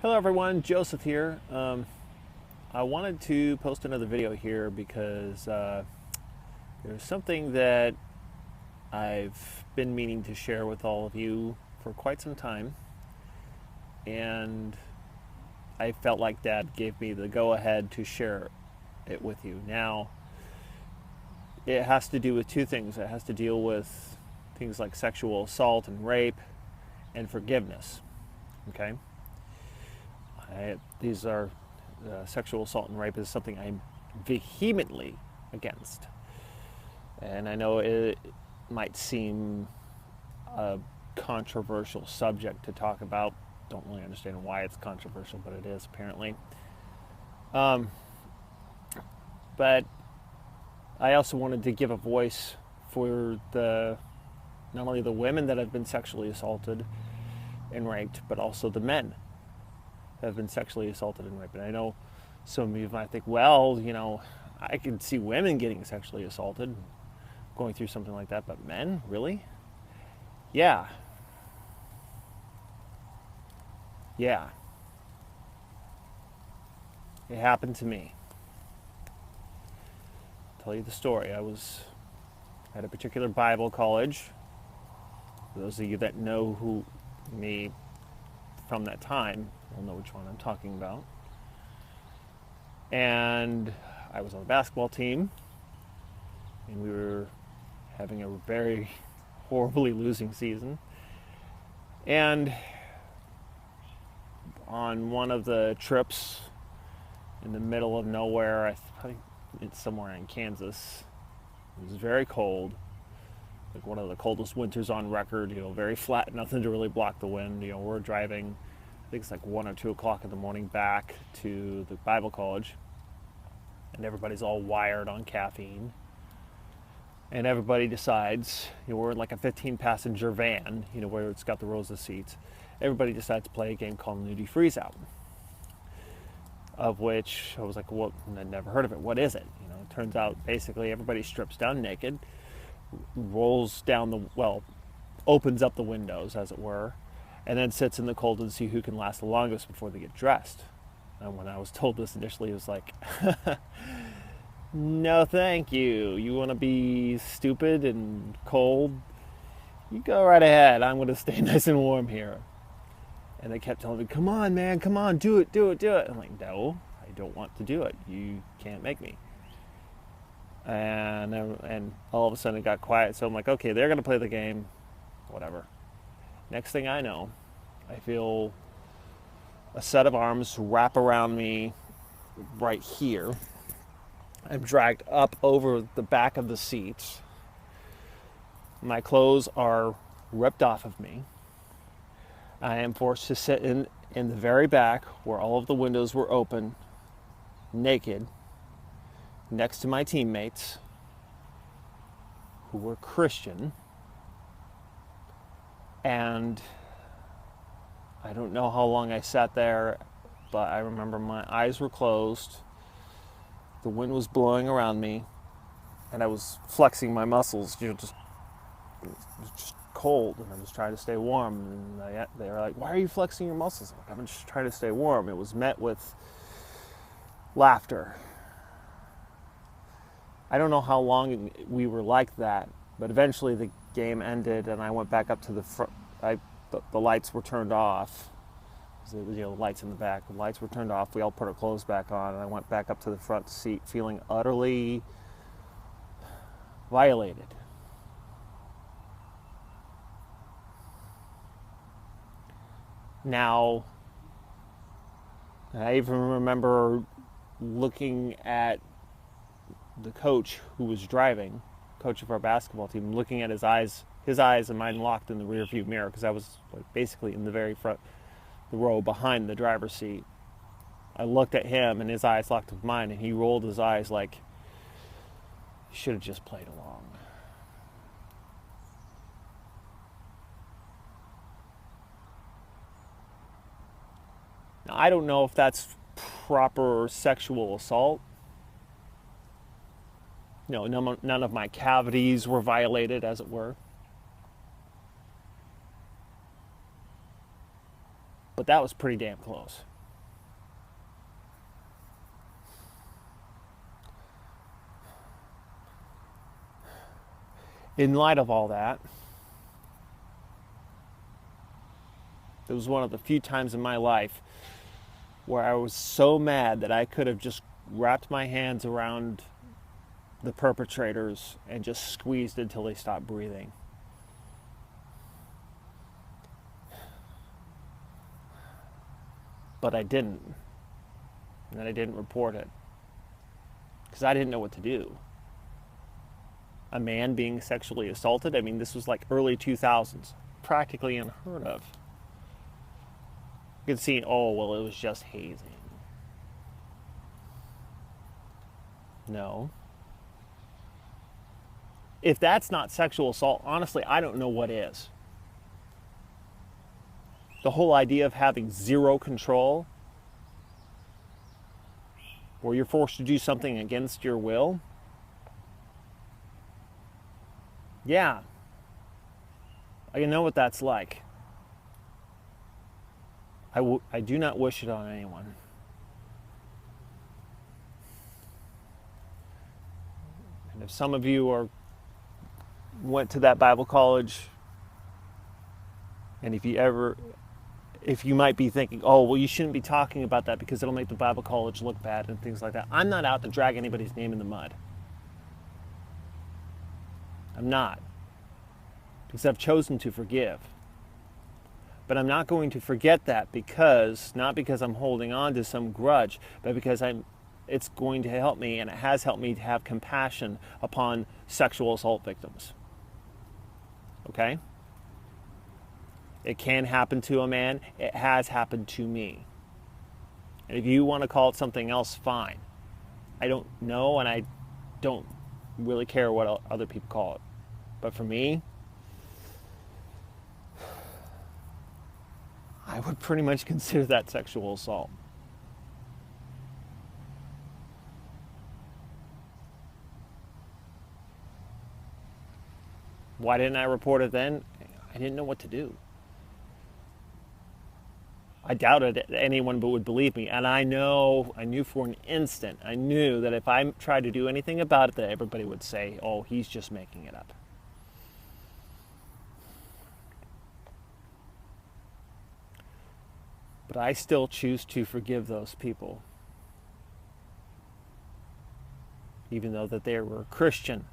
Hello everyone, Joseph here. I wanted to post another video here because there's something that I've been meaning to share with all of you for quite some time, and I felt like Dad gave me the go-ahead to share it with you. Now, it has to do with two things. It has to deal with things like sexual assault and rape and forgiveness, okay? These are sexual assault and rape is something I'm vehemently against, and I know it might seem a controversial subject to talk about. Don't really understand why it's controversial, but it is apparently. But I also wanted to give a voice for not only the women that have been sexually assaulted and raped, but also the men have been sexually assaulted and raped. And I know some of you might think, well, I can see women getting sexually assaulted, going through something like that, but men, really? Yeah. It happened to me. I'll tell you the story. I was at a particular Bible college. For those of you that know me from that time, will know which one I'm talking about. And I was on the basketball team, and we were having a very horribly losing season. And on one of the trips in the middle of nowhere, I think it's somewhere in Kansas, it was very cold, like one of the coldest winters on record, very flat, nothing to really block the wind. We're driving, I think it's like 1 or 2 o'clock in the morning back to the Bible college, and everybody's all wired on caffeine, and everybody decides, we're in like a 15-passenger van, where it's got the rows of seats. Everybody decides to play a game called Nudie Freeze Out, of which I was like, well, I'd never heard of it. What is it? It turns out basically everybody strips down naked, opens up the windows, as it were, and then sits in the cold and see who can last the longest before they get dressed. And when I was told this initially, it was like, no thank you. You want to be stupid and cold? You go right ahead. I'm going to stay nice and warm here. And they kept telling me, come on, man, come on, do it. I'm like, no, I don't want to do it. You can't make me. And all of a sudden it got quiet. So I'm like, okay, they're going to play the game, whatever. Next thing I know, I feel a set of arms wrap around me right here. I'm dragged up over the back of the seats. My clothes are ripped off of me. I am forced to sit in the very back where all of the windows were open, naked, next to my teammates who were Christian. And I don't know how long I sat there, but I remember my eyes were closed, the wind was blowing around me, and I was flexing my muscles, just cold, and I was trying to stay warm. And they were like, why are you flexing your muscles? I'm like, I'm just trying to stay warm. It was met with laughter. I don't know how long we were like that, but eventually the game ended, and I went back up to the front. The lights were turned off. The lights in the back. The lights were turned off. We all put our clothes back on, and I went back up to the front seat feeling utterly violated. Now, I even remember looking at the coach who was driving, coach of our basketball team, looking at his eyes and mine locked in the rear view mirror, because I was basically in the very front, the row behind the driver's seat. I looked at him and his eyes locked with mine, and he rolled his eyes like, you should have just played along. Now, I don't know if that's proper sexual assault. None of my cavities were violated, as it were. But that was pretty damn close. in light of all that, it was one of the few times in my life where I was so mad that I could have just wrapped my hands around the perpetrators and just squeezed until they stopped breathing. But I didn't. And I didn't report it. Because I didn't know what to do. A man being sexually assaulted, I mean, this was like early 2000s. Practically unheard of. You could see, oh, well, it was just hazing. No. If that's not sexual assault, honestly, I don't know what is. The whole idea of having zero control, where you're forced to do something against your will, yeah, I know what that's like. I do not wish it on anyone. And if some of you went to that Bible college, and if you might be thinking, oh, well, you shouldn't be talking about that because it'll make the Bible college look bad and things like that. I'm not out to drag anybody's name in the mud. I'm not. Because I've chosen to forgive. But I'm not going to forget that not because I'm holding on to some grudge, but because it's going to help me, and it has helped me to have compassion upon sexual assault victims. Okay? It can happen to a man. It has happened to me. And if you want to call it something else, fine. I don't know, and I don't really care what other people call it. But for me, I would pretty much consider that sexual assault. Why didn't I report it then? I didn't know what to do. I doubted anyone would believe me, and I knew for an instant, I knew that if I tried to do anything about it, that everybody would say, oh, he's just making it up. But I still choose to forgive those people, even though that there were Christian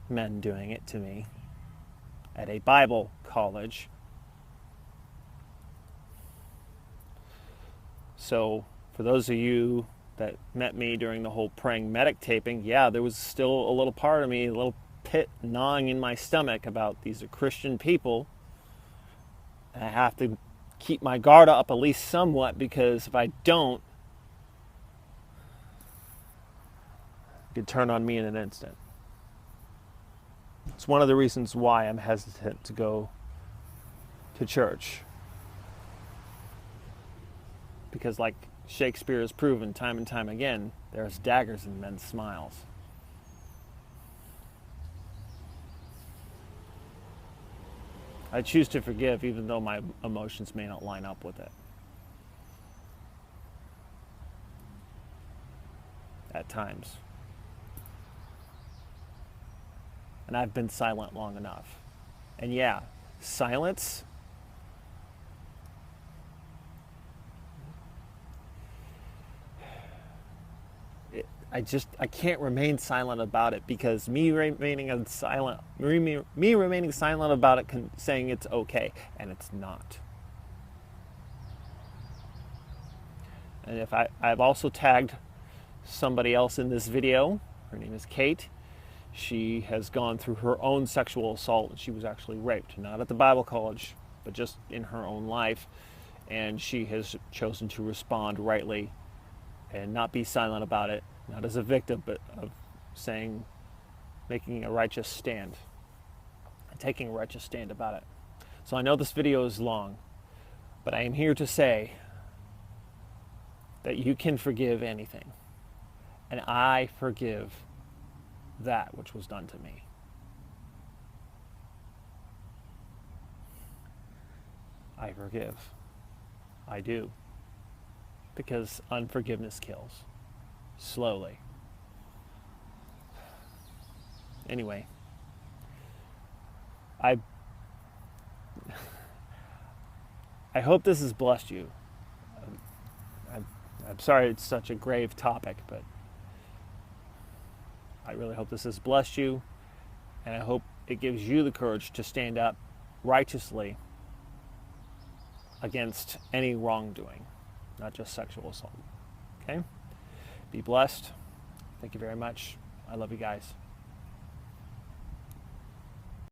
men doing it to me at a Bible college. So for those of you that met me during the whole praying medic taping, yeah, there was still a little part of me, a little pit gnawing in my stomach about these are Christian people. And I have to keep my guard up at least somewhat, because if I don't, it could turn on me in an instant. It's one of the reasons why I'm hesitant to go to church. Because like Shakespeare has proven time and time again, there's daggers in men's smiles. I choose to forgive even though my emotions may not line up with it. At times. And I've been silent long enough. And yeah, silence I can't remain silent about it, because me remaining silent about it, saying it's okay, and it's not. And if I've also tagged somebody else in this video. Her name is Kate. She has gone through her own sexual assault, and she was actually raped, not at the Bible college, but just in her own life. And she has chosen to respond rightly and not be silent about it. Not as a victim, but of making a righteous stand, and taking a righteous stand about it. So I know this video is long, but I am here to say that you can forgive anything. And I forgive that which was done to me. I forgive. I do. Because unforgiveness kills. Slowly. Anyway, I hope this has blessed you. I'm sorry it's such a grave topic, but I really hope this has blessed you, and I hope it gives you the courage to stand up righteously against any wrongdoing, not just sexual assault. Okay? Be blessed. Thank you very much. I love you guys.